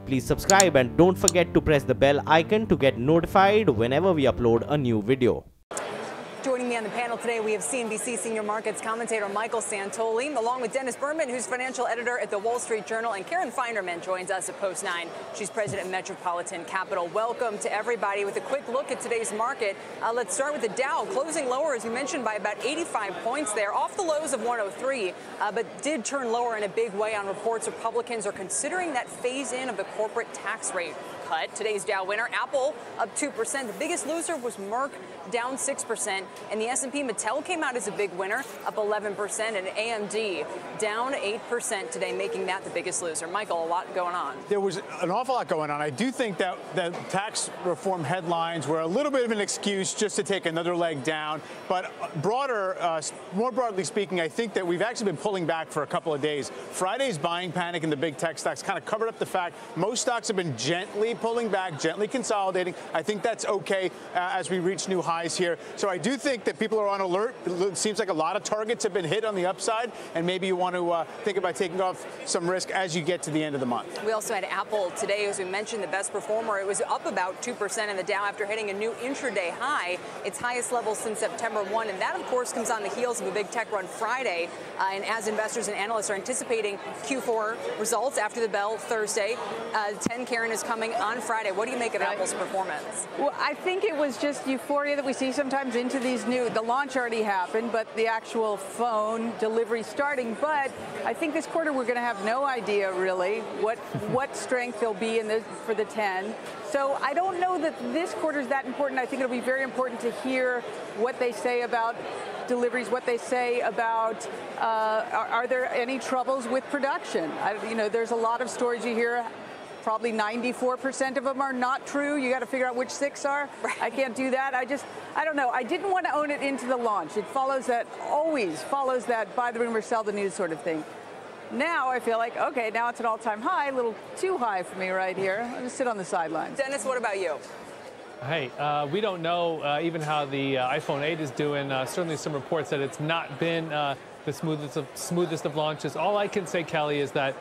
Please subscribe and don't forget to press the bell icon to get notified whenever we upload a new video. Joining me on the panel today, we have CNBC senior markets commentator Michael Santoli, along with Dennis Berman, who's financial editor at the Wall Street Journal, and Karen Feinerman joins us at Post 9. She's president of Metropolitan Capital. Welcome to everybody with a quick look at today's market. Let's start with the Dow, closing lower, as you mentioned, by about 85 points there, off the lows of 103, but did turn lower in a big way on reports Republicans are considering that phase-in of the corporate tax rate cut. Today's Dow winner, Apple, up 2%. The biggest loser was Merck, down 6%. And the S&P Mattel came out as a big winner, up 11%. And AMD down 8% today, making that the biggest loser. Michael, a lot going on. There was an awful lot going on. I do think that the tax reform headlines were a little bit of an excuse just to take another leg down. But more broadly speaking, I think that we've actually been pulling back for a couple of days. Friday's buying panic in the big tech stocks kind of covered up the fact most stocks have been gently pulling back, gently consolidating. I think that's okay as we reach new highs here. So I do think that people are on alert. It seems like a lot of targets have been hit on the upside, and maybe you want to think about taking off some risk as you get to the end of the month. We also had Apple today, as we mentioned, the best performer. It was up about 2% in the Dow after hitting a new intraday high, its highest level since September 1. And that, of course, comes on the heels of a big tech run Friday. And as investors and analysts are anticipating Q4 results after the bell Thursday, 10 Karen is coming on Friday. What do you make of Apple's performance? Well, I think it was just euphoria that we see sometimes into these the launch already happened, but the actual phone delivery starting. But I think this quarter we're going to have no idea really what strength there'll be for the 10. So I don't know that this quarter is that important. I think it'll be very important to hear what they say about deliveries, what they say about are there any troubles with production? There's a lot of stories you hear. Probably 94% of them are not true. You got to figure out which 6 are. Right. I can't do that. I don't know. I didn't want to own it into the launch. It always follows that buy the rumor, sell the news sort of thing. Now I feel like, okay, now it's an all-time high, a little too high for me right here. I'm going to sit on the sidelines. Dennis, what about you? Hey, we don't know even how the iPhone 8 is doing. Certainly some reports that it's not been the smoothest of launches. All I can say, Kelly, is that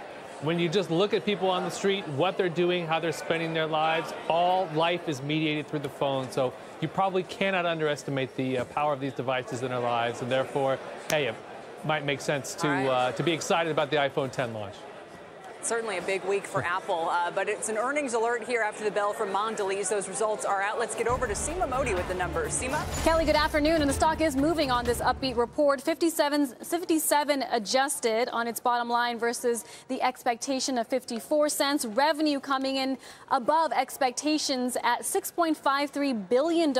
when you just look at people on the street, what they're doing, how they're spending their lives, all life is mediated through the phone. So you probably cannot underestimate the power of these devices in our lives. And therefore, hey, it might make sense to be excited about the iPhone 10 launch. Certainly a big week for Apple, but it's an earnings alert here after the bell from Mondelez. Those results are out. Let's get over to Seema Modi with the numbers. Seema? Kelly, good afternoon. And the stock is moving on this upbeat report. 57 adjusted on its bottom line versus the expectation of 54 cents. Revenue coming in above expectations at $6.53 billion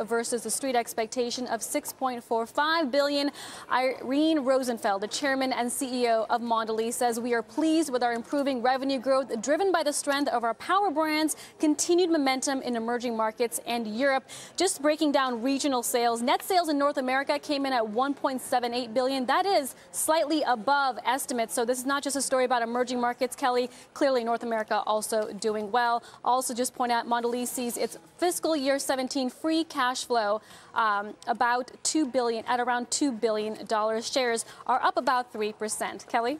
versus the street expectation of $6.45 billion. Irene Rosenfeld, the chairman and CEO of Mondelez, says we are pleased with our improving revenue growth driven by the strength of our power brands, continued momentum in emerging markets and Europe. Just breaking down regional sales, net sales in North America came in at $1.78 billion. That is slightly above estimates. So this is not just a story about emerging markets, Kelly. Clearly North America also doing well. Also just point out Mondelez sees its fiscal year 17 free cash flow about $2 billion at around $2 billion. Shares are up about 3%. Kelly?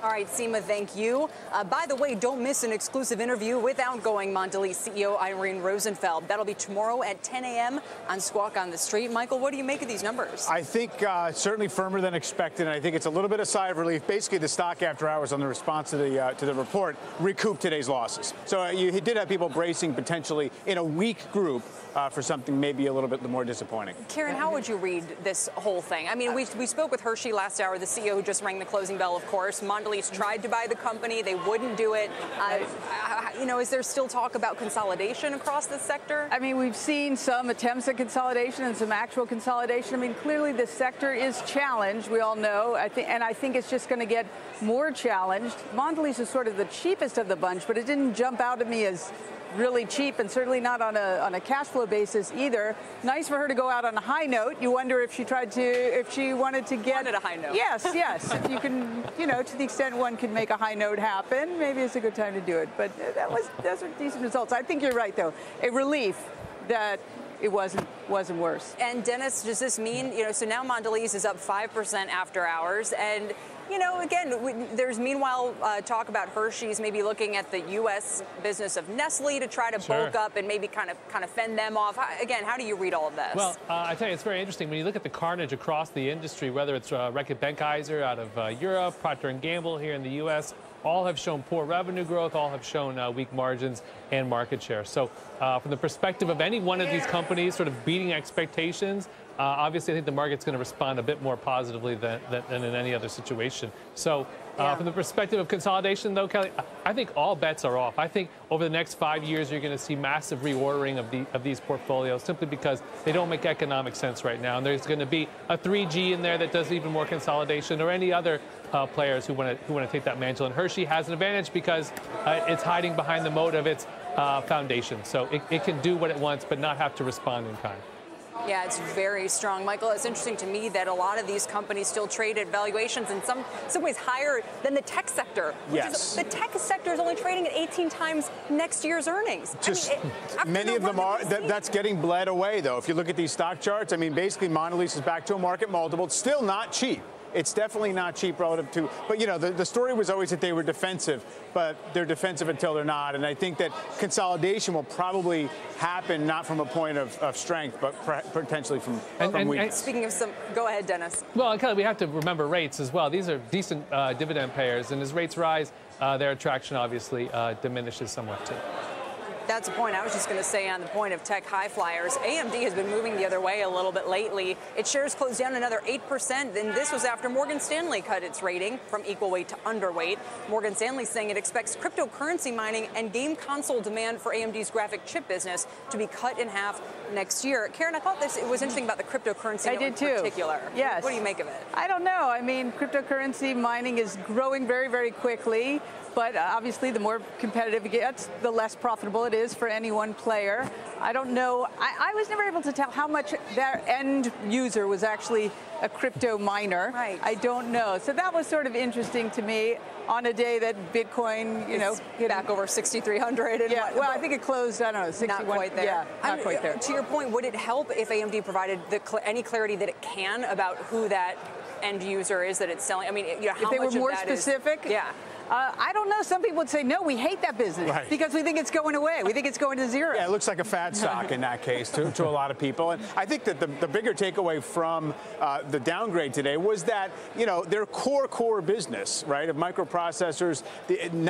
All right, Seema, thank you. By the way, don't miss an exclusive interview with outgoing Mondelez CEO Irene Rosenfeld. That'll be tomorrow at 10 a.m. on Squawk on the Street. Michael, what do you make of these numbers? I think certainly firmer than expected, and I think it's a little bit of sigh of relief. Basically, the stock after hours on the response to the report recouped today's losses. So you did have people bracing potentially in a weak group for something maybe a little bit more disappointing. Karen, how would you read this whole thing? I mean, we spoke with Hershey last hour, the CEO who just rang the closing bell, of course. Mondelez tried to buy the company. They wouldn't do it. Is there still talk about consolidation across the sector? I mean, we've seen some attempts at consolidation and some actual consolidation. I mean, clearly the sector is challenged. We all know. I think it's just going to get more challenged. Mondelez is sort of the cheapest of the bunch, but it didn't jump out at me as really cheap, and certainly not on a cash flow basis either. Nice for her to go out on a high note. You wonder if she wanted to get a high note. Yes. If you can, to the extent one can make a high note happen, maybe it's a good time to do it. But those are decent results. I think you're right, though. A relief that it wasn't worse. And Dennis, does this mean, so now Mondelez is up 5% after hours, and you know, again, there's meanwhile talk about Hershey's maybe looking at the U.S. business of Nestle to try to bulk up and maybe kind of fend them off. Again, how do you read all of this? Well, I tell you, it's very interesting. When you look at the carnage across the industry, whether it's Reckitt Benckiser out of Europe, Procter & Gamble here in the U.S., all have shown poor revenue growth, all have shown weak margins and market share. So from the perspective of any one of these companies sort of beating expectations, obviously I think the market's going to respond a bit more positively than in any other situation. So from the perspective of consolidation, though, Kelly, I think all bets are off. I think over the next 5 years, you're going to see massive reordering of these portfolios simply because they don't make economic sense right now. And there's going to be a 3G in there that does even more consolidation, or any other players who want to take that mantle. And Hershey has an advantage because it's hiding behind the moat of its foundation. So it can do what it wants, but not have to respond in kind. Yeah, it's very strong. Michael, it's interesting to me that a lot of these companies still trade at valuations in some ways higher than the tech sector. Yes. The tech sector is only trading at 18 times next year's earnings. Many of them are. That's getting bled away, though. If you look at these stock charts, I mean, basically, Mondelez is back to a market multiple. It's still not cheap. It's definitely not cheap relative to, but you know, the story was always that they were defensive, but they're defensive until they're not. And I think that consolidation will probably happen not from a point of strength, but potentially from weakness. And speaking of some, go ahead, Dennis. Well, Kelly, we have to remember rates as well. These are decent dividend payers, and as rates rise, their attraction obviously diminishes somewhat too. That's the point. I was just going to say on the point of tech high flyers, AMD has been moving the other way a little bit lately. Its shares closed down another 8%, and this was after Morgan Stanley cut its rating from equal weight to underweight. Morgan Stanley saying it expects cryptocurrency mining and game console demand for AMD's graphic chip business to be cut in half next year. Karen, I thought it was interesting about the cryptocurrency in particular. Yes. What do you make of it? I don't know. I mean, cryptocurrency mining is growing very, very quickly. But obviously, the more competitive it gets, the less profitable it is for any one player. I don't know. I was never able to tell how much their end user was actually a crypto miner. Right. I don't know. So that was sort of interesting to me on a day that Bitcoin, you know, hit back over 6,300. Yeah. Well, I think it closed, I don't know, 61. Not quite there. Yeah, not quite there. To your point, would it help if AMD provided any clarity that it can about who that end user is that it's selling? I mean, you know, how if they much were more of that specific? Yeah. I don't know. Some people would say, no, we hate that business because we think it's going away. We think it's going to zero. Yeah, it looks like a fad stock in that case to a lot of people. And I think that the bigger takeaway from the downgrade today was that, you know, their core business, right, of microprocessors,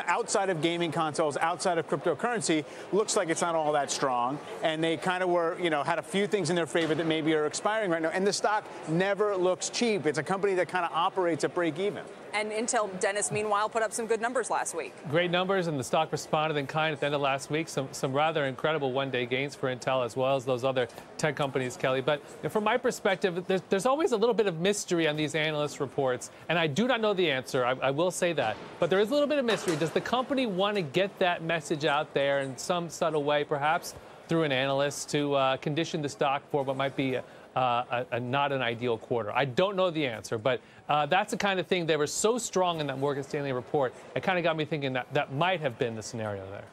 outside of gaming consoles, outside of cryptocurrency, looks like it's not all that strong. And they kind of were, you know, had a few things in their favor that maybe are expiring right now. And the stock never looks cheap. It's a company that kind of operates at break even. And Intel, Dennis, meanwhile, put up some good numbers last week. Great numbers, and the stock responded in kind at the end of last week. Some rather incredible one-day gains for Intel, as well as those other tech companies, Kelly. But from my perspective, there's always a little bit of mystery on these analyst reports, and I do not know the answer. I will say that. But there is a little bit of mystery. Does the company want to get that message out there in some subtle way, perhaps through an analyst, to condition the stock for what might be not an ideal quarter? I don't know the answer, but that's the kind of thing. They were so strong in that Morgan Stanley report. It kind of got me thinking that might have been the scenario there.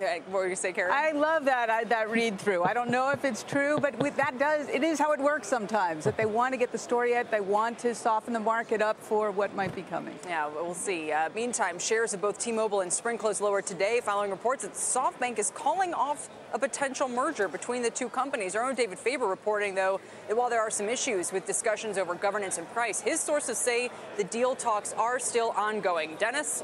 What were you say, Karen? I love that read through. I don't know if it's true, but it is how it works sometimes. That they want to get the story out, they want to soften the market up for what might be coming. Yeah, we'll see. Meantime, shares of both T-Mobile and Sprint closed lower today, following reports that SoftBank is calling off a potential merger between the two companies. Our own David Faber reporting, though, that while there are some issues with discussions over governance and price, his sources say the deal talks are still ongoing. Dennis?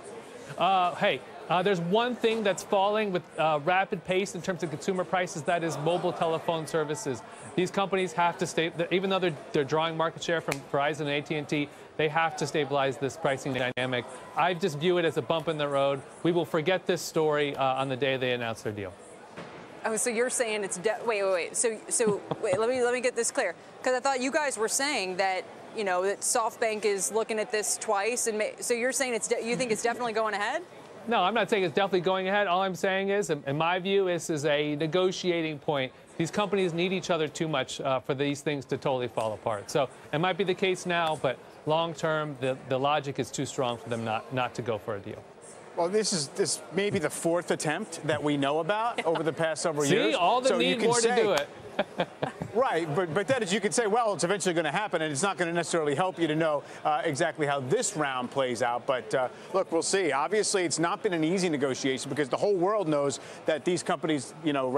There's one thing that's falling with rapid pace in terms of consumer prices. That is mobile telephone services. These companies have to stay, even though they're drawing market share from Verizon and AT&T, they have to stabilize this pricing dynamic. I just view it as a bump in the road. We will forget this story on the day they announce their deal. Oh, so you're saying it's wait. So wait, let me get this clear, because I thought you guys were saying that, you know, that SoftBank is looking at this twice, and so you're saying you think it's definitely going ahead? No, I'm not saying it's definitely going ahead. All I'm saying is, in my view, this is a negotiating point. These companies need each other too much for these things to totally fall apart. So it might be the case now, but long term, the logic is too strong for them not to go for a deal. Well, this may be the fourth attempt that we know about over the past several years. See, all the need more to do it. Right, but then as you could say, well, it's eventually going to happen, and it's not going to necessarily help you to know exactly how this round plays out. But look, we'll see. Obviously, it's not been an easy negotiation because the whole world knows that these companies,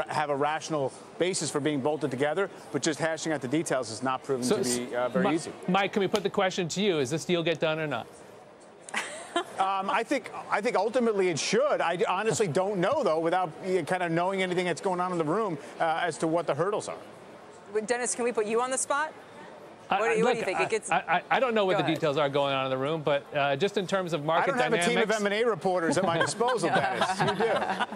have a rational basis for being bolted together. But just hashing out the details has not proven to be very easy. Mike, can we put the question to you? Does this deal get done or not? I think ultimately it should. I honestly don't know, though, without kind of knowing anything that's going on in the room as to what the hurdles are. Dennis, can we put you on the spot? What do you think? I don't know what the details are going on in the room, but just in terms of market dynamics. I don't have a team of M&A reporters at my disposal, Dennis. You do.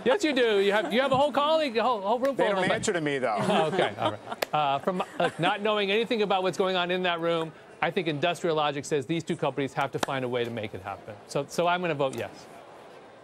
Yes, you do. You have a whole colleague, a whole room full of them. They don't answer to me, though. Okay, all right. From not knowing anything about what's going on in that room, I think industrial logic says these two companies have to find a way to make it happen. So I'm going to vote yes.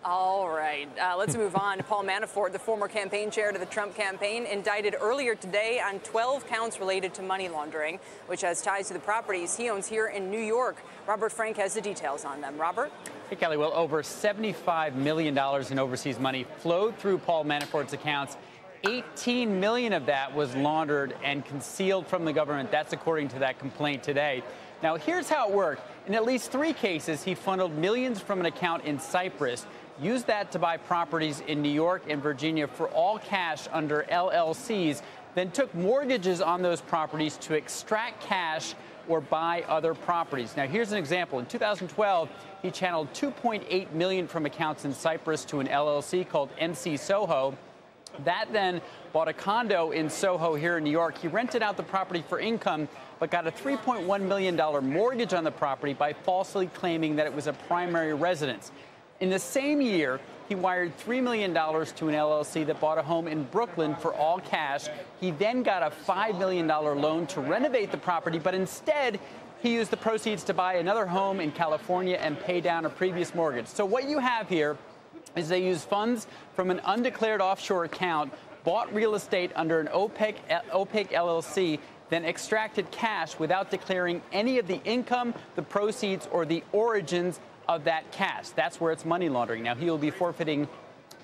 All right, let's move on. Paul Manafort, the former campaign chair to the Trump campaign, indicted earlier today on 12 counts related to money laundering, which has ties to the properties he owns here in New York. Robert Frank has the details on them. Robert? Hey, Kelly. Well, over $75 million in overseas money flowed through Paul Manafort's accounts. 18 million of that was laundered and concealed from the government. That's according to that complaint today. Now, here's how it worked. In at least 3 cases, he funneled millions from an account in Cyprus, used that to buy properties in New York and Virginia for all cash under LLCs, then took mortgages on those properties to extract cash or buy other properties. Now, here's an example. In 2012, he channeled $2.8 million from accounts in Cyprus to an LLC called MC Soho. That then bought a condo in Soho here in New York. He rented out the property for income, but got a $3.1 million mortgage on the property by falsely claiming that it was a primary residence. In the same year, he wired $3 million to an LLC that bought a home in Brooklyn for all cash. He then got a $5 million loan to renovate the property, but instead, he used the proceeds to buy another home in California and pay down a previous mortgage. So what you have here is they used funds from an undeclared offshore account, bought real estate under an opaque LLC, then extracted cash without declaring any of the income, the proceeds, or the origins of that cash. That's where it's money laundering. Now, he will be forfeiting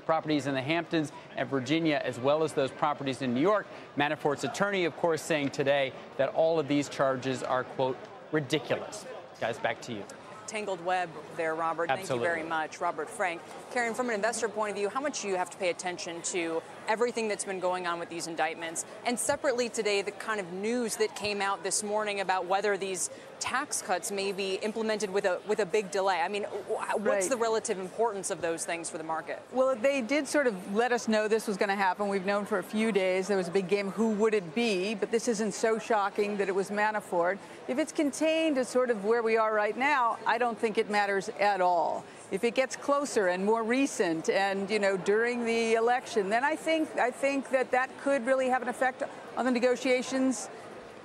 properties in the Hamptons and Virginia, as well as those properties in New York. Manafort's attorney, of course, saying today that all of these charges are, quote, ridiculous. Guys, back to you. Tangled web there, Robert. Absolutely. Thank you very much, Robert Frank. Karen, from an investor point of view, how much do you have to pay attention to everything that's been going on with these indictments? And separately today, the kind of news that came out this morning about whether these tax cuts may be implemented with a big delay. I mean, what's the relative importance of those things for the market? Well, they did sort of let us know this was going to happen. We've known for a few days. There was a big game, who would it be? But this isn't so shocking that it was Manafort. If it's contained to sort of where we are right now, I don't think it matters at all. If it gets closer and more recent and, during the election, then I think that could really have an effect on the negotiations,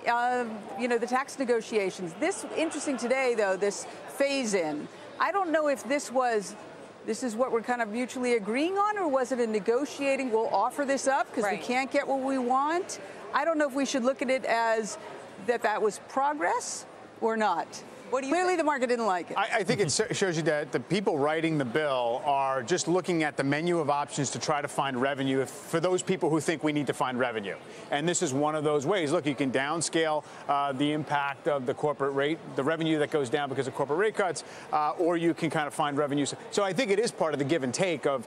the tax negotiations. This interesting today, though, this phase-in. I don't know if this is what we're kind of mutually agreeing on, or was it a negotiating, we'll offer this up because we can't get what we want? I don't know if we should look at it as that was progress or not. Clearly, the market didn't like it. I think it shows you that the people writing the bill are just looking at the menu of options to try to find revenue for those people who think we need to find revenue. And this is one of those ways. Look, you can downscale the impact of the corporate rate, the revenue that goes down because of corporate rate cuts, or you can kind of find revenue. So I think it is part of the give and take of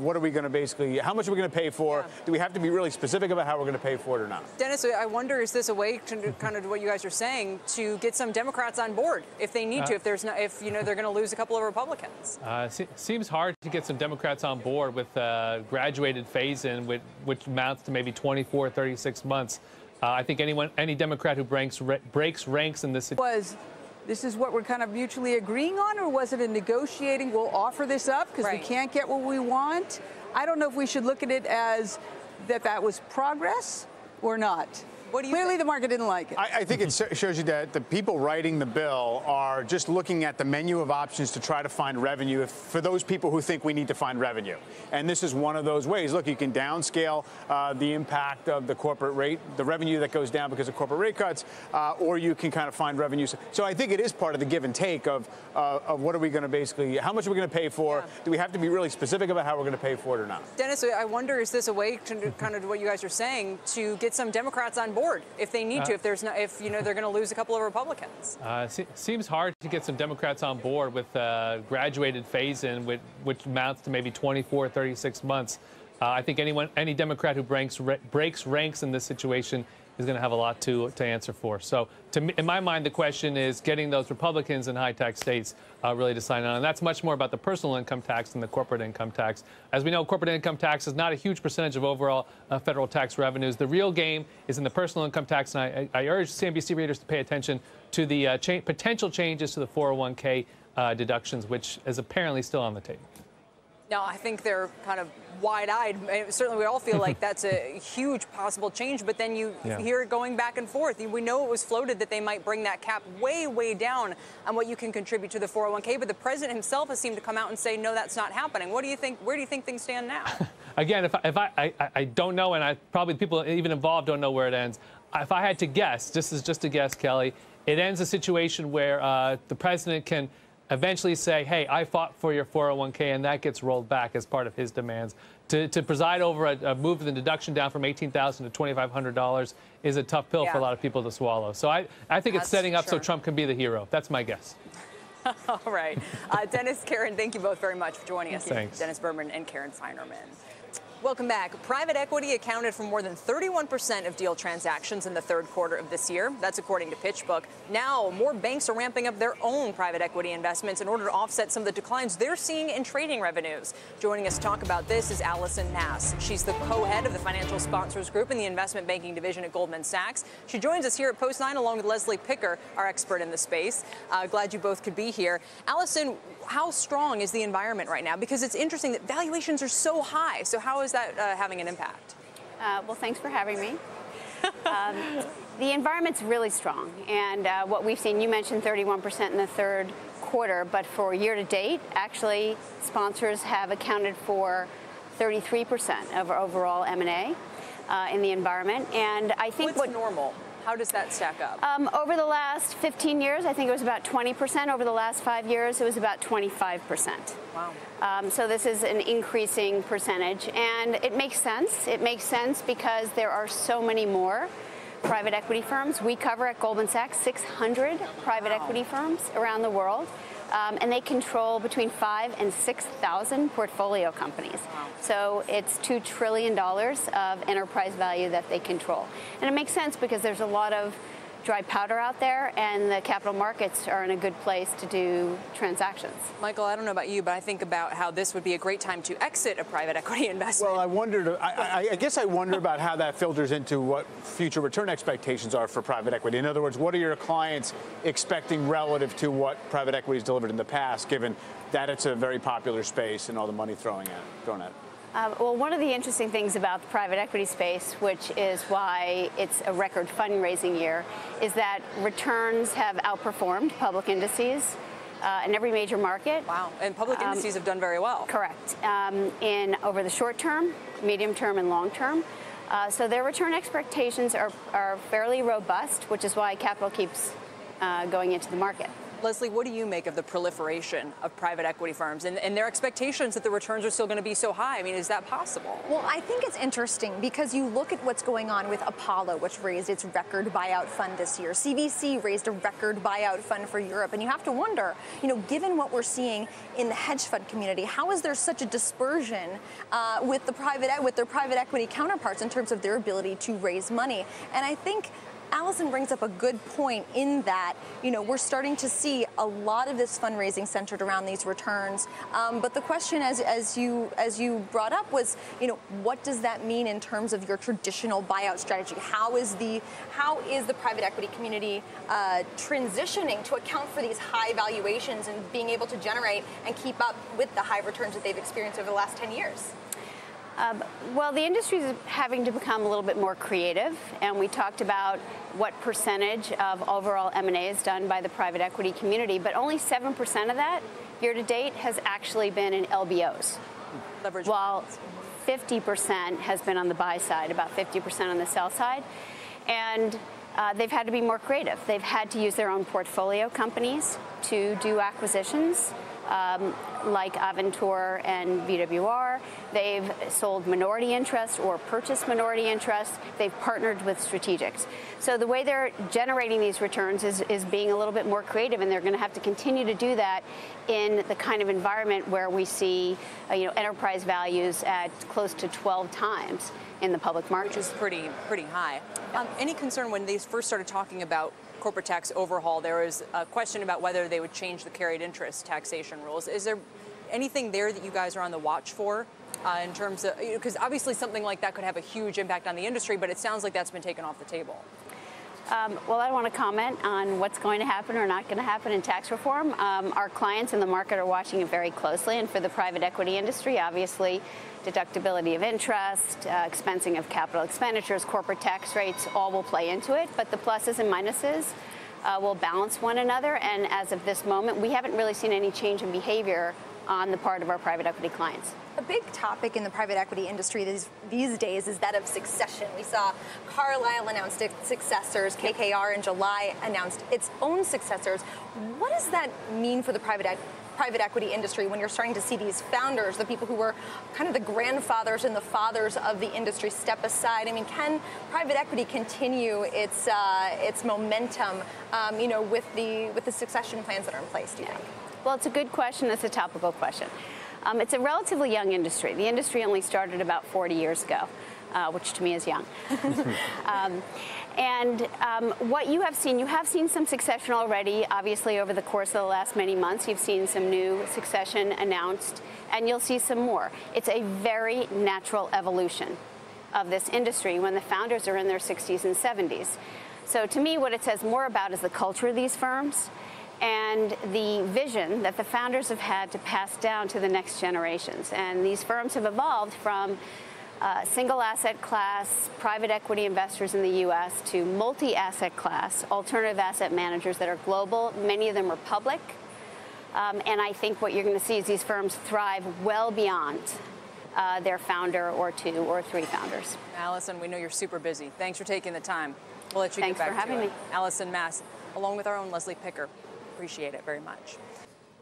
what are we going to basically, how much are we going to pay for? Yeah. Do we have to be really specific about how we're going to pay for it or not? Dennis, I wonder, is this a way to kind of what you guys are saying to get some Democrats on board if they need to, if they're going to lose a couple of Republicans? Seems hard to get some Democrats on board with graduated phase-in, which amounts to maybe 24, 36 months. I think any Democrat who breaks ranks in this this is what we're kind of mutually agreeing on, or was it a negotiating, we'll offer this up because we can't get what we want? I don't know if we should look at it as that was progress or not. What do you Clearly, think? the market didn't like it. I think it shows you that the people writing the bill are just looking at the menu of options to try to find revenue for those people who think we need to find revenue. And this is one of those ways. Look, you can downscale the impact of the corporate rate, the revenue that goes down because of corporate rate cuts, or you can kind of find revenues. So I think it is part of the give and take of what are we going to basically, how much are we going to pay for? Yeah. Do we have to be really specific about how we're going to pay for it or not? Dennis, I wonder, is this a way to kind of what you guys are saying to get some Democrats on board if they need to, if they're going to lose a couple of Republicans? Seems hard to get some Democrats on board with graduated phase-in, which amounts to maybe 24, 36 months. I think any Democrat who breaks ranks in this situation is going to have a lot to answer for. So, in my mind, the question is getting those Republicans in high-tax states really to sign on. And that's much more about the personal income tax than the corporate income tax. As we know, corporate income tax is not a huge percentage of overall federal tax revenues. The real game is in the personal income tax. And I urge CNBC readers to pay attention to the potential changes to the 401k deductions, which is apparently still on the table. Now, I think they're kind of wide-eyed. Certainly, we all feel like that's a huge possible change, but then you hear it going back and forth. We know it was floated that they might bring that cap way, way down on what you can contribute to the 401k, but the president himself has seemed to come out and say, no, that's not happening. What do you think? Where do you think things stand now? Again, I don't know, and probably people even involved don't know where it ends. If I had to guess, just a guess, Kelly, it ends a situation where the president can eventually say, hey, I fought for your 401k, and that gets rolled back as part of his demands. To preside over a move of the deduction down from $18,000 to $2,500 is a tough pill for a lot of people to swallow. So I think it's setting up so Trump can be the hero. That's my guess. All right. Dennis, Karen, thank you both very much for joining us. Thanks. Dennis Berman and Karen Feinerman. Welcome back. Private equity accounted for more than 31% of deal transactions in the third quarter of this year. That's according to PitchBook. Now, more banks are ramping up their own private equity investments in order to offset some of the declines they're seeing in trading revenues. Joining us to talk about this is Allison Nass. She's the co-head of the Financial Sponsors Group in the Investment Banking Division at Goldman Sachs. She joins us here at Post 9 along with Leslie Picker, our expert in the space. Glad you both could be here. Allison, how strong is the environment right now? Because it's interesting that valuations are so high. So how is that having an impact? Well, thanks for having me. The environment's really strong. And what we've seen, you mentioned 31% in the third quarter, but for year to date, actually, sponsors have accounted for 33% of overall M&A in the environment. And I think what's normal? How does that stack up? Over the last 15 years, I think it was about 20%. Over the last 5 years, it was about 25%. Wow. So this is an increasing percentage, and it makes sense. It makes sense because there are so many more private equity firms. We cover at Goldman Sachs 600 private equity firms around the world. And they control between 5,000 and 6,000 portfolio companies. Wow. So it's $2 trillion of enterprise value that they control. And it makes sense because there's a lot of dry powder out there, and the capital markets are in a good place to do transactions. Michael, I don't know about you, but I think about how this would be a great time to exit a private equity investment. Well, I guess I wonder about how that filters into what future return expectations are for private equity. In other words, what are your clients expecting relative to what private equity has delivered in the past, given that it's a very popular space and all the money thrown at it? Well, one of the interesting things about the private equity space, which is why it's a record fundraising year, is that returns have outperformed public indices in every major market. Wow, and public indices have done very well. Correct. In over the short term, medium term, and long term. So their return expectations are fairly robust, which is why capital keeps going into the market. Leslie, what do you make of the proliferation of private equity firms and their expectations that the returns are still going to be so high? I mean, is that possible? Well, I think it's interesting because you look at what's going on with Apollo, which raised its record buyout fund this year. CVC raised a record buyout fund for Europe. And you have to wonder, given what we're seeing in the hedge fund community, how is there such a dispersion with their private equity counterparts in terms of their ability to raise money? And I think Allison brings up a good point in that, we're starting to see a lot of this fundraising centered around these returns. But the question, as you brought up, was, what does that mean in terms of your traditional buyout strategy? How is the private equity community transitioning to account for these high valuations and being able to generate and keep up with the high returns that they've experienced over the last 10 years? Well, the industry is having to become a little bit more creative, and we talked about what percentage of overall M&A is done by the private equity community, but only 7% of that year to date has actually been in LBOs. Leverage. While 50% has been on the buy side, about 50% on the sell side. And they've had to be more creative. They've had to use their own portfolio companies to do acquisitions, like Aventur and VWR. They've sold minority interest or purchased minority interest. They've partnered with strategics. So the way they're generating these returns is being a little bit more creative, and they're going to have to continue to do that in the kind of environment where we see enterprise values at close to 12 times in the public market. Which is pretty high. Any concern when they first started talking about corporate tax overhaul, there was a question about whether they would change the carried interest taxation rules. Is there anything there that you guys are on the watch for in terms of, because obviously something like that could have a huge impact on the industry, but it sounds like that's been taken off the table. Well, I don't want to comment on what's going to happen or not going to happen in tax reform. Our clients in the market are watching it very closely, and for the private equity industry, obviously, deductibility of interest, expensing of capital expenditures, corporate tax rates, all will play into it. But the pluses and minuses will balance one another. And as of this moment, we haven't really seen any change in behavior on the part of our private equity clients. A big topic in the private equity industry these days is that of succession. We saw Carlyle announced its successors. KKR in July announced its own successors. What does that mean for the private equity industry when you're starting to see these founders, the people who were kind of the grandfathers and the fathers of the industry, step aside? I mean, can private equity continue its momentum, with the succession plans that are in place, do you think? Well, it's a good question. It's a topical question. It's a relatively young industry. The industry only started about 40 years ago, which to me is young. What you have seen some succession already, obviously, over the course of the last many months. You've seen some new succession announced, and you'll see some more. It's a very natural evolution of this industry when the founders are in their 60s and 70s. So to me, what it says more about is the culture of these firms and the vision that the founders have had to pass down to the next generations. And these firms have evolved from single asset class private equity investors in the U.S. to multi-asset class alternative asset managers that are global. Many of them are public. And I think what you're going to see is these firms thrive well beyond their founder or two or three founders. Allison, we know you're super busy. Thanks for taking the time. We'll let you get back to it. Thanks for having me. Allison Mass, along with our own Leslie Picker. Appreciate it very much.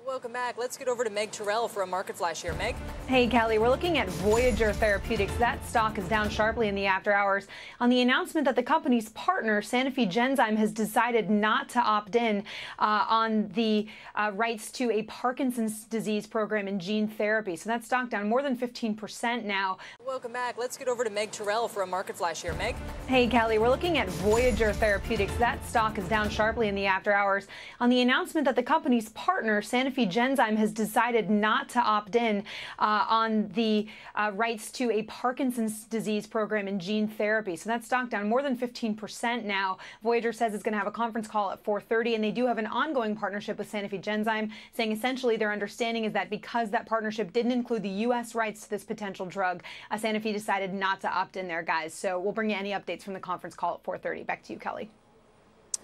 Welcome back. Let's get over to Meg Terrell for a market flash here. Meg? Hey, Kelly. We're looking at Voyager Therapeutics. That stock is down sharply in the after hours on the announcement that the company's partner, Sanofi Genzyme, has decided not to opt in on the rights to a Parkinson's disease program in gene therapy. So that stock down more than 15% now. Welcome back. Let's get over to Meg Terrell for a market flash here. Meg? Hey, Kelly. We're looking at Voyager Therapeutics. That stock is down sharply in the after hours on the announcement that the company's partner, Sanofi Genzyme, has decided not to opt in on the rights to a Parkinson's disease program in gene therapy. So that stock down more than 15% now. Voyager says it's going to have a conference call at 4:30, and they do have an ongoing partnership with Sanofi Genzyme, saying essentially their understanding is that because that partnership didn't include the U.S. rights to this potential drug, Sanofi decided not to opt in there, guys. So we'll bring you any updates from the conference call at 4:30. Back to you, Kelly.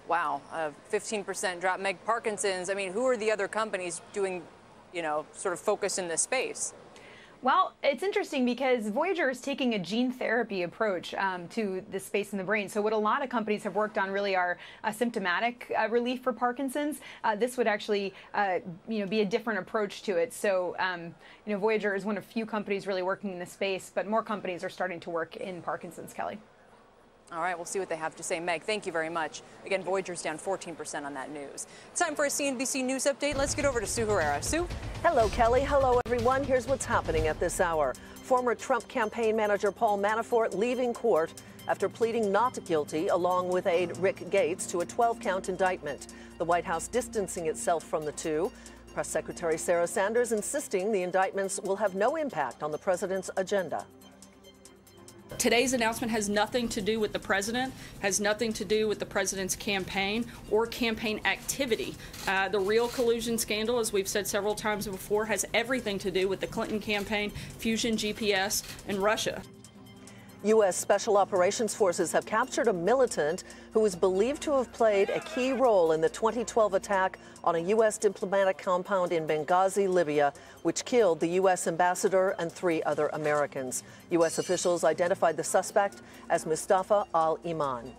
Wow, a 15% drop. Meg, Parkinson's, I mean, who are the other companies doing, sort of focus in this space? Well, it's interesting because Voyager is taking a gene therapy approach to the space in the brain. So what a lot of companies have worked on really are symptomatic relief for Parkinson's. This would actually, be a different approach to it. So, Voyager is one of few companies really working in this space, but more companies are starting to work in Parkinson's, Kelly. All right, we'll see what they have to say. Meg, thank you very much. Again, Voyager's down 14% on that news. It's time for a CNBC News update. Let's get over to Sue Herrera. Sue? Hello, Kelly. Hello, everyone. Here's what's happening at this hour. Former Trump campaign manager Paul Manafort leaving court after pleading not guilty, along with aide Rick Gates, to a 12-count indictment. The White House distancing itself from the two. Press Secretary Sarah Sanders insisting the indictments will have no impact on the president's agenda. Today's announcement has nothing to do with the president, has nothing to do with the president's campaign or campaign activity. The real collusion scandal, as we've said several times before, has everything to do with the Clinton campaign, Fusion GPS, and Russia. U.S. Special Operations Forces have captured a militant who is believed to have played a key role in the 2012 attack on a U.S. diplomatic compound in Benghazi, Libya, which killed the U.S. ambassador and 3 other Americans. U.S. officials identified the suspect as Mustafa al-Iman.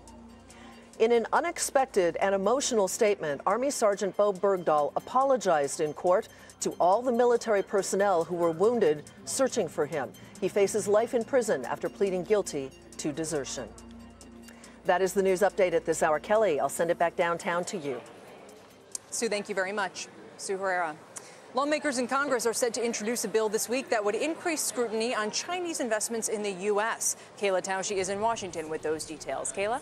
In an unexpected and emotional statement, Army Sergeant Bo Bergdahl apologized in court to all the military personnel who were wounded searching for him. He faces life in prison after pleading guilty to desertion. That is the news update at this hour. Kelly, I'll send it back downtown to you. Sue, thank you very much. Sue Herrera. Lawmakers in Congress are set to introduce a bill this week that would increase scrutiny on Chinese investments in the U.S. Kayla Tausche is in Washington with those details. Kayla?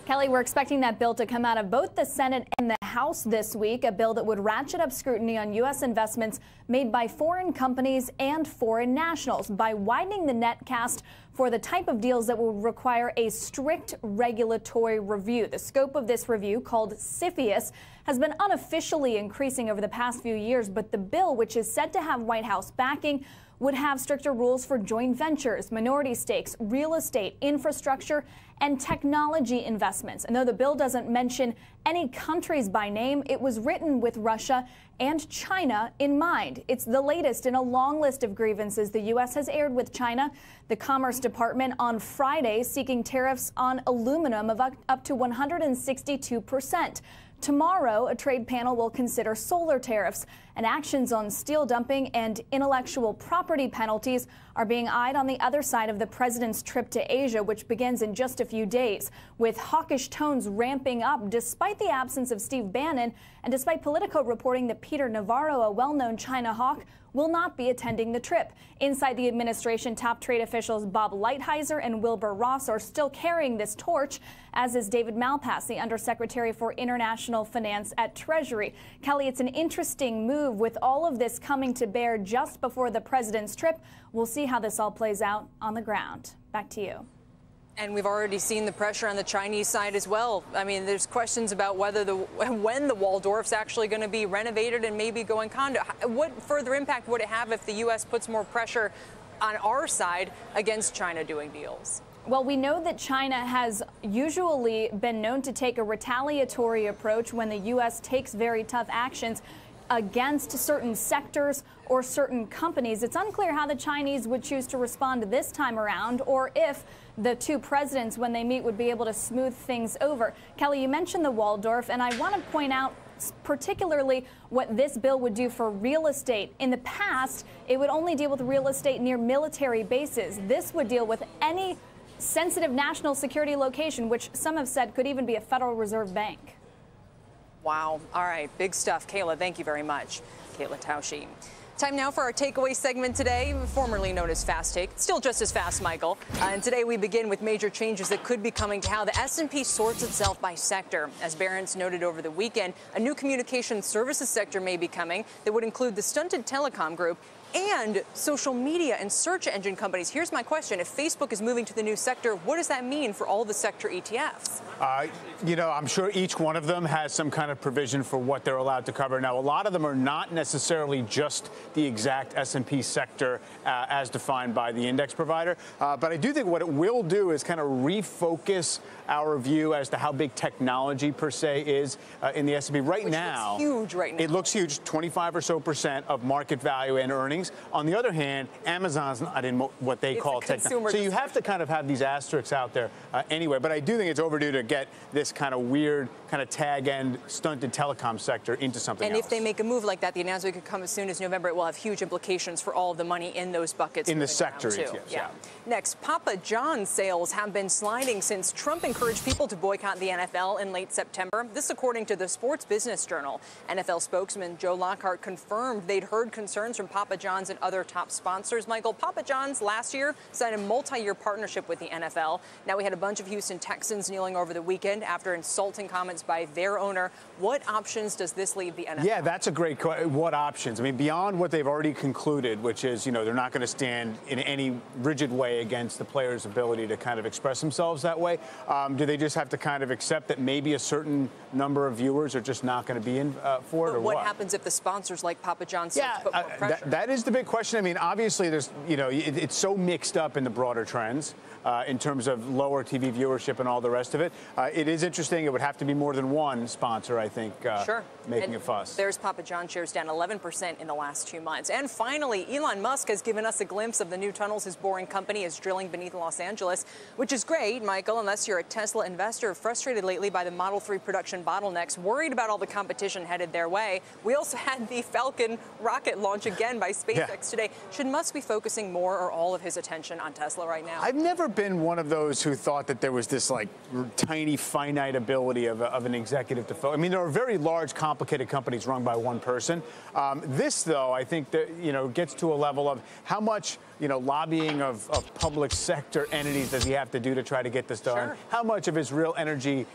Kelly, we're expecting that bill to come out of both the Senate and the House this week, a bill that would ratchet up scrutiny on U.S. investments made by foreign companies and foreign nationals by widening the net cast for the type of deals that will require a strict regulatory review. The scope of this review, called CFIUS, has been unofficially increasing over the past few years, but the bill, which is said to have White House backing, would have stricter rules for joint ventures, minority stakes, real estate, infrastructure, and technology investments. And though the bill doesn't mention any countries by name, it was written with Russia and China in mind. It's the latest in a long list of grievances the U.S. has aired with China. The Commerce Department on Friday seeking tariffs on aluminum of up to 162%. Tomorrow, a trade panel will consider solar tariffs, and actions on steel dumping and intellectual property penalties are being eyed on the other side of the president's trip to Asia, which begins in just a few days, with hawkish tones ramping up despite the absence of Steve Bannon and despite Politico reporting that Peter Navarro, a well-known China hawk, will not be attending the trip. Inside the administration, top trade officials Bob Lighthizer and Wilbur Ross are still carrying this torch, as is David Malpass, the Undersecretary for International Finance at Treasury. Kelly, it's an interesting move with all of this coming to bear just before the president's trip. We'll see how this all plays out on the ground. Back to you. And we've already seen the pressure on the Chinese side as well. I mean, there's questions about when the Waldorf's actually going to be renovated and maybe going condo. What further impact would it have if the U.S. puts more pressure on our side against China doing deals? Well, we know that China has usually been known to take a retaliatory approach when the U.S. takes very tough actions against certain sectors or certain companies. It's unclear how the Chinese would choose to respond this time around, or if the two presidents, when they meet, would be able to smooth things over. Kelly, you mentioned the Waldorf, and I want to point out particularly what this bill would do for real estate. In the past, it would only deal with real estate near military bases. This would deal with any sensitive national security location, which some have said could even be a Federal Reserve Bank. Wow. All right. Big stuff. Kayla, thank you very much. Kayla Tausche. Time now for our takeaway segment today, formerly known as Fast Take. Still just as fast, Michael. And today we begin with major changes that could be coming to how the S&P sorts itself by sector. As Barron's noted over the weekend, a new communications services sector may be coming that would include the stunted telecom group and social media and search engine companies. Here's my question. If Facebook is moving to the new sector, what does that mean for all the sector ETFs? You know, I'm sure each one of them has some kind of provision for what they're allowed to cover. Now, a lot of them are not necessarily just the exact S&P sector as defined by the index provider. But I do think what it will do is kind of refocus our view as to how big technology per se is in the S&P. Right now, looks huge right now. It looks huge, 25% or so of market value and earnings. On the other hand, Amazon's not in what they call technology. So you have to kind of have these asterisks out there anyway. But I do think it's overdue to get this kind of weird, kind of tag-end, stunted telecom sector into something else. And if they make a move like that, the announcement could come as soon as November. It will have huge implications for all of the money in those buckets. In the sector, too. ETFs, Yeah. Next, Papa John's sales have been sliding since Trump encouraged people to boycott the NFL in late September. This according to the Sports Business Journal. NFL spokesman Joe Lockhart confirmed they'd heard concerns from Papa John's John's and other top sponsors. Michael, Papa John's last year signed a multi-year partnership with the NFL. Now we had a bunch of Houston Texans kneeling over the weekend after insulting comments by their owner. What options does this leave the NFL? Yeah, that's a great question. What options? I mean, beyond what they've already concluded, which is, they're not going to stand in any rigid way against the players' ability to kind of express themselves that way. Do they just have to kind of accept that maybe a certain number of viewers are just not going to be in for it, or what? What happens if the sponsors like Papa John's start to put more pressure? That is the big question. I mean, obviously, there's, it's so mixed up in the broader trends in terms of lower TV viewership and all the rest of it. It is interesting. It would have to be more than one sponsor, I think, making a fuss. There's Papa John shares down 11% in the last 2 months. And finally, Elon Musk has given us a glimpse of the new tunnels his boring company is drilling beneath Los Angeles, which is great, Michael, unless you're a Tesla investor frustrated lately by the Model 3 production bottlenecks, worried about all the competition headed their way. We also had the Falcon rocket launch again by SpaceX today. Should Musk be focusing more or all of his attention on Tesla right now? I've never been one of those who thought that there was this like tiny finite ability of an executive to focus. I mean, there are very large, complicated companies run by one person. This, though, I think that, gets to a level of how much, lobbying of public sector entities does he have to do to try to get this done? Sure. How much of his real energy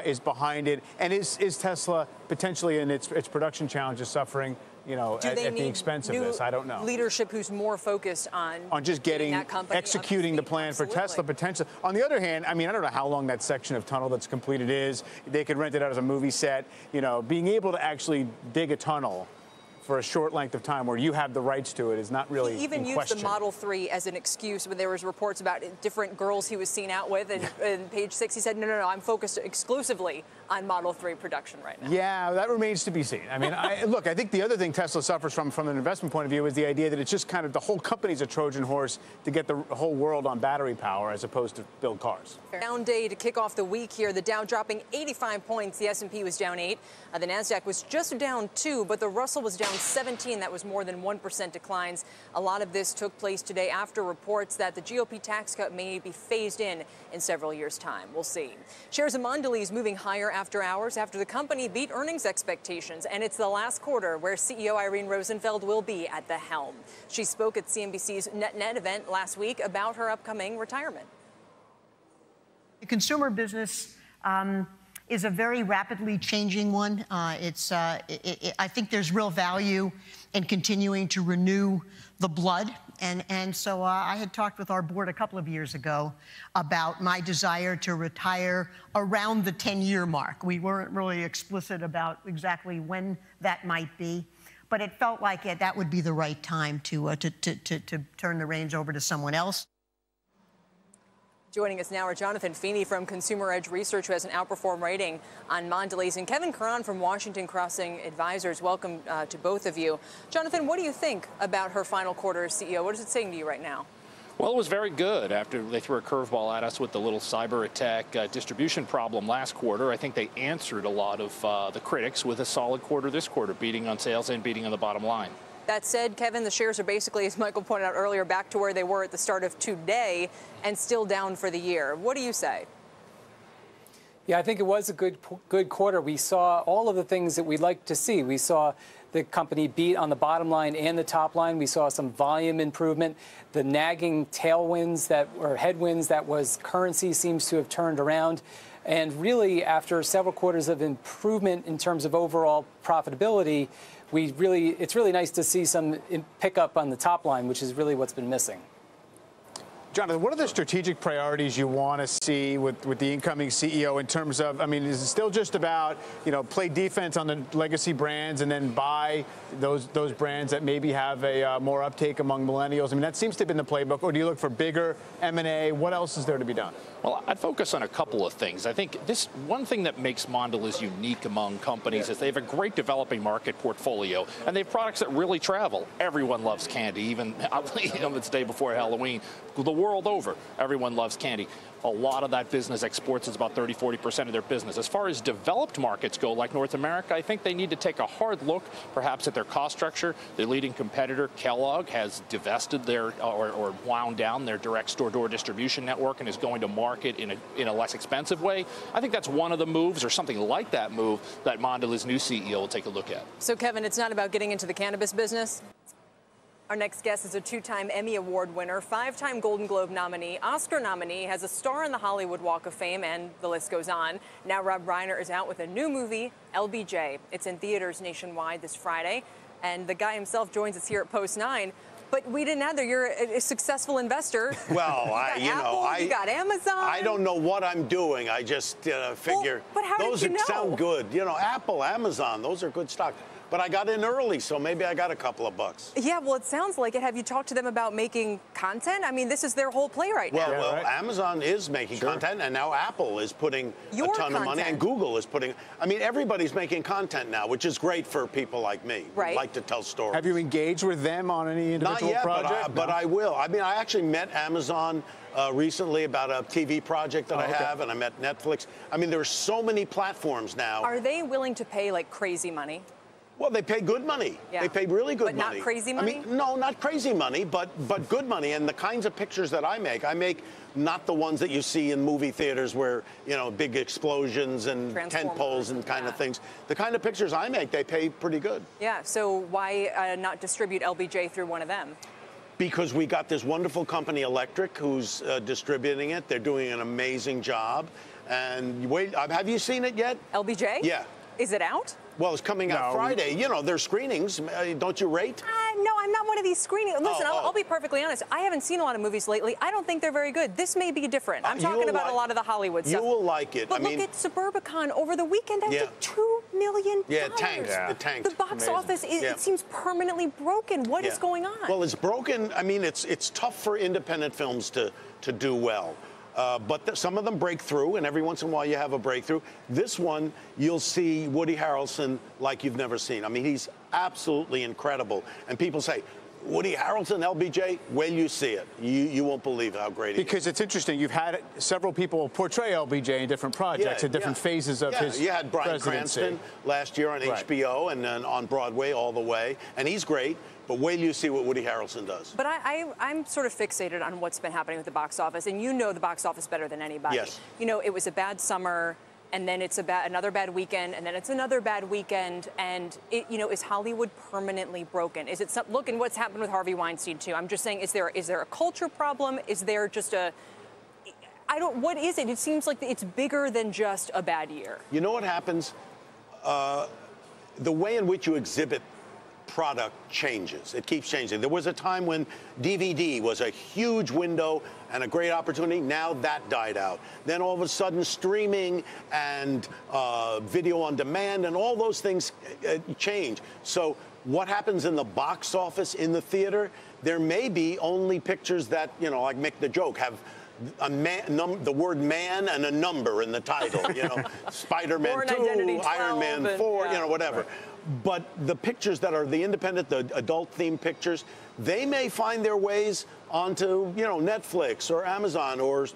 is behind it? And is Tesla potentially in its production challenges suffering, at the expense of this? I don't know. Leadership who's more focused on just executing the plan for Tesla potentially. On the other hand, I mean, I don't know how long that section of tunnel that's completed is. They could rent it out as a movie set. Being able to actually dig a tunnel for a short length of time where you have the rights to it is not really He even used the Model 3 as an excuse when there was reports about different girls he was seen out with. And page 6, he said, no, I'm focused exclusively on Model 3 production right now. Yeah, that remains to be seen. I mean, look, I think the other thing Tesla suffers from an investment point of view is the idea that it's just kind of the whole company's a Trojan horse to get the whole world on battery power as opposed to build cars. Down day to kick off the week here. The Dow dropping 85 points. The S&P was down 8. The NASDAQ was just down 2, but the Russell was down 17. That was more than 1% declines. A lot of this took place today after reports that the GOP tax cut may be phased in several years' time. We'll see. Shares of Mondelez moving higher after hours after the company beat earnings expectations. And it's the last quarter where CEO Irene Rosenfeld will be at the helm. She spoke at CNBC's NetNet event last week about her upcoming retirement. The consumer business is a very rapidly changing one. I think there's real value in continuing to renew the blood. And so I had talked with our board a couple of years ago about my desire to retire around the 10-year mark. We weren't really explicit about exactly when that might be, but it felt like that would be the right time to turn the reins over to someone else. Joining us now are Jonathan Feeney from Consumer Edge Research, who has an outperform rating on Mondelez, and Kevin Curran from Washington Crossing Advisors. Welcome to both of you. Jonathan, what do you think about her final quarter as CEO? What is it saying to you right now? Well, it was very good after they threw a curveball at us with the little cyber attack distribution problem last quarter. I think they answered a lot of the critics with a solid quarter this quarter, beating on sales and beating on the bottom line. That said, Kevin, the shares are basically, as Michael pointed out earlier, back to where they were at the start of today and still down for the year. What do you say? Yeah, I think it was a good quarter. We saw all of the things that we'd like to see. We saw the company beat on the bottom line and the top line. We saw some volume improvement. The nagging tailwinds or headwinds that was currency seems to have turned around. And really, after several quarters of improvement in terms of overall profitability, it's really nice to see some pickup on the top line, which is really what's been missing. Jonathan, what are the strategic priorities you want to see with the incoming CEO in terms of, I mean, is it still just about, play defense on the legacy brands and then buy those brands that maybe have a more uptake among millennials? I mean, that seems to have been the playbook. Or do you look for bigger M&A? What else is there to be done? Well, I'd focus on a couple of things. I think one thing that makes Mondelez unique among companies is they have a great developing market portfolio, and they have products that really travel. Everyone loves candy, even it's the day before Halloween. The world over, everyone loves candy. A lot of that business exports is about 30–40% of their business. As far as developed markets go, like North America, I think they need to take a hard look, perhaps, at their cost structure. Their leading competitor, Kellogg, has divested or wound down their direct store-door distribution network and is going to market in a less expensive way. I think that's one of the moves, or something like that move, that Mondelez's new CEO will take a look at. So, Kevin, it's not about getting into the cannabis business? Our next guest is a 2-time Emmy Award winner, 5-time Golden Globe nominee, Oscar nominee, has a star on the Hollywood Walk of Fame, and the list goes on. Now Rob Reiner is out with a new movie, LBJ. It's in theaters nationwide this Friday, and the guy himself joins us here at Post 9. But we didn't either. You're a successful investor. Well, you got Amazon. I don't know what I'm doing. I just figure but how those did you know? sound good. You know, Apple, Amazon, those are good stocks. But I got in early, so maybe I got a couple of bucks. Yeah, well, it sounds like it. Have you talked to them about making content? I mean, this is their whole play right now. Well, Amazon is making content, and now Apple is putting a ton of money, and Google is putting. I mean, everybody's making content now, which is great for people like me who like to tell stories. Have you engaged with them on any individual Not yet, project? but I will. I mean, I actually met Amazon recently about a TV project that I have, and I met Netflix. I mean, there's so many platforms now. Are they willing to pay like crazy money? Well, they pay good money. Yeah. They pay really good money. But not crazy money? I mean, no, not crazy money, but good money. And the kinds of pictures that I make not the ones that you see in movie theaters where, you know, big explosions and tent poles and kind of things. The kind of pictures I make, they pay pretty good. Yeah, so why not distribute LBJ through one of them? Because we got this wonderful company, Electric, who's distributing it. They're doing an amazing job. And wait, have you seen it yet? LBJ? Yeah. Is it out? Well, it's coming out Friday. You know, there's screenings. Don't you rate? No, I'm not one of these screenings. Listen, I'll be perfectly honest. I haven't seen a lot of movies lately. I don't think they're very good. This may be different. I'm talking about a lot of the Hollywood stuff. You will like it. But look at Suburbicon over the weekend. That did $2 million. Yeah, it tanked. It tanked. The box office, it seems permanently broken. What is going on? Well, it's broken. I mean, it's tough for independent films to do well. But some of them break through, and every once in a while you have a breakthrough. This one, you'll see Woody Harrelson like you've never seen. I mean, he's absolutely incredible. And people say, Woody Harrelson, LBJ, when you see it, you won't believe how great he is. Because it's interesting. You've had several people portray LBJ in different projects at different phases of his You had Bryan presidency. Cranston last year on HBO and then on Broadway all the way. And he's great. But wait till you see what Woody Harrelson does. But I'm sort of fixated on what's been happening with the box office. And you know the box office better than anybody. Yes. You know, it was a bad summer, and then it's another bad weekend, and then it's another bad weekend. And, is Hollywood permanently broken? Is it look at what's happened with Harvey Weinstein, too. I'm just saying, is there a culture problem? Is there just what is it? It seems like it's bigger than just a bad year. You know what happens? The way in which you exhibit product changes. It keeps changing. There was a time when DVD was a huge window and a great opportunity. Now that died out. Then all of a sudden streaming and video on demand and all those things change. So what happens in the box office in the theater? There may be only pictures that, like make the joke, have the word man and a number in the title, Spider-Man 2, Iron Man 4, whatever. Right. But the pictures that are the independent, the adult-themed pictures, they may find their ways onto, Netflix or Amazon or,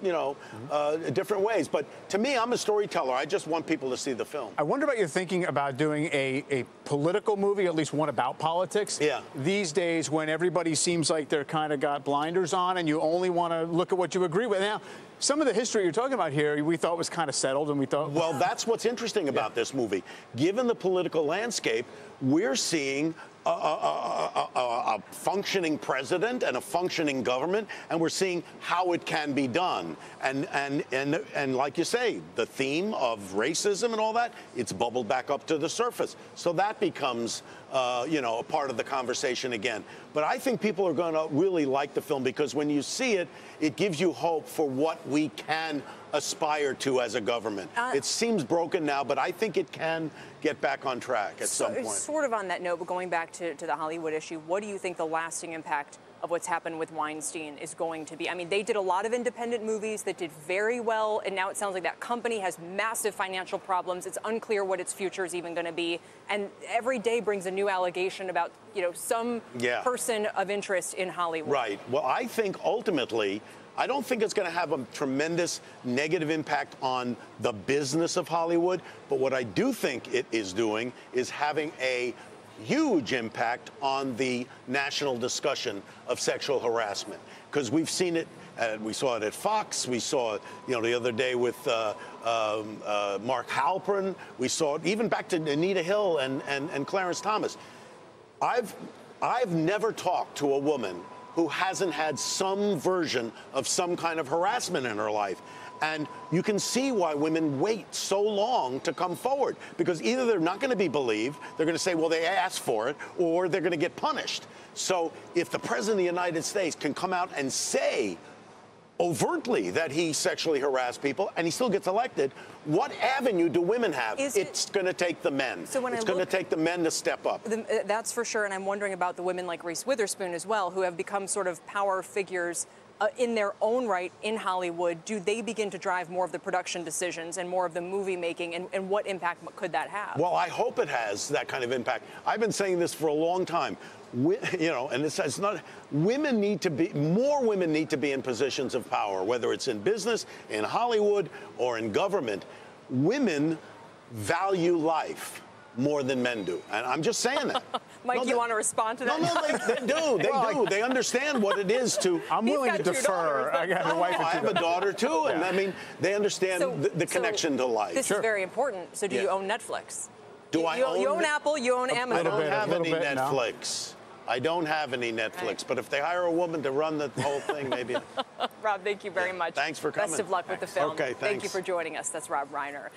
different ways. But to me, I'm a storyteller. I just want people to see the film. I wonder about your thinking about doing a political movie, at least one about politics. Yeah. These days when everybody seems like they're kind of got blinders on and you only want to look at what you agree with. Now, some of the history you're talking about here, we thought was kind of settled, and we thought... Well, that's what's interesting about this movie. Given the political landscape, we're seeing a functioning president and a functioning government, and we're seeing how it can be done. And like you say, the theme of racism and all that, it's bubbled back up to the surface. So that becomes, a part of the conversation again. But I think people are going to really like the film because when you see it, it gives you hope for what we can aspire to as a government. It seems broken now, but I think it can get back on track at some point. Sort of on that note, but going back to the Hollywood issue, what do you think the lasting impact of what's happened with Weinstein is going to be? I mean, they did a lot of independent movies that did very well, and now it sounds like that company has massive financial problems. It's unclear what its future is even going to be, and every day brings a new allegation about, some person of interest in Hollywood. Right. Well, I think ultimately, I don't think it's going to have a tremendous negative impact on the business of Hollywood, but what I do think it is doing is having a huge impact on the national discussion of sexual harassment, because we've seen it. We saw it at Fox. We saw it, the other day with Mark Halperin. We saw it even back to Anita Hill and Clarence Thomas. I've I've never talked to a woman who hasn't had some version of some kind of harassment in her life. And you can see why women wait so long to come forward, because either they're not going to be believed, they're going to say, well, they asked for it, or they're going to get punished. So if the President of the United States can come out and say overtly that he sexually harassed people and he still gets elected, what avenue do women have? It's going to take the men. So it's going to take the men to step up. That's for sure. And I'm wondering about the women like Reese Witherspoon as well, who have become sort of power figures in their own right in Hollywood. Do they begin to drive more of the production decisions and more of the movie making, and what impact could that have? Well, I hope it has that kind of impact. I've been saying this for a long time. You know, and it's not, women need to be, more women need to be in positions of power, whether it's in business, in Hollywood, or in government. Women value life more than men do. And I'm just saying that. Mike, you want to respond to that? No, they do. They do. They understand what it is to. I'm willing to defer. I got a wife and two I have a daughter, too. And I mean, they understand the connection to life. This is very important. So do you own Netflix? Do I own? You own Apple, you own Amazon. I don't have any Netflix. I don't have any Netflix, but if they hire a woman to run the whole thing, maybe. Rob, thank you very much. Thanks for coming. Best of luck with the film. Okay, thanks. Thank you for joining us. That's Rob Reiner.